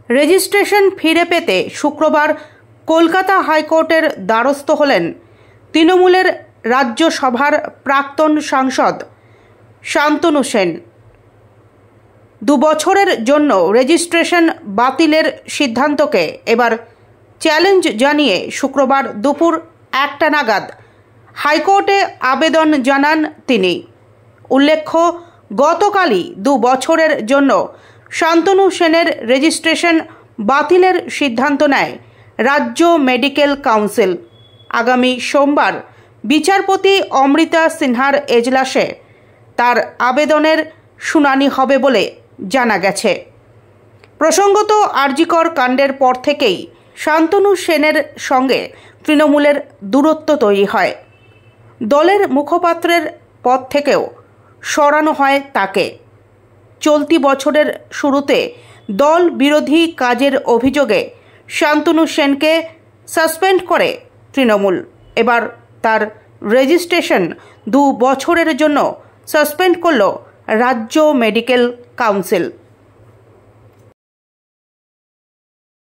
Registration ফিরে পেতে শুক্রবার কলকাতা হাইকোর্টের দ্বারস্থ হলেন তৃণমূলের রাজ্যসভার প্রাক্তন সাংসদ শান্তনু সেন। 2 বছরের জন্য রেজিস্ট্রেশন বাতিলের সিদ্ধান্তকে এবার চ্যালেঞ্জ জানিয়ে শুক্রবার দুপুর 1টা নাগাদ হাইকোর্টে আবেদন জানান তিনি। উল্লেখ্য, গতকালই 2 বছরের জন্য শান্তনু সেনের রেজিস্ট্রেশন বাতিলের সিদ্ধান্ত নেয় রাজ্য মেডিকেল কাউন্সিল। আগামী সোমবার বিচারপতি অমৃতা সিনহার এজলাসে তার আবেদনের শুনানি হবে বলে জানা গেছে। প্রসঙ্গত, আরজিকর কাণ্ডের পর থেকেই শান্তনু সেনের সঙ্গে তৃণমূলের দূরত্ব তৈরি হয়। দলের মুখপাত্রের পদ থেকেও সরানো হয় তাকে। চলতি বছরের শুরুতে দল বিরোধী কাজের অভিযোগে শান্তনু সেনকে সাসপেন্ড করে তৃণমূল। এবার তার রেজিস্ট্রেশন 2 বছরের জন্য সাসপেন্ড করল রাজ্য মেডিকেল কাউন্সিল।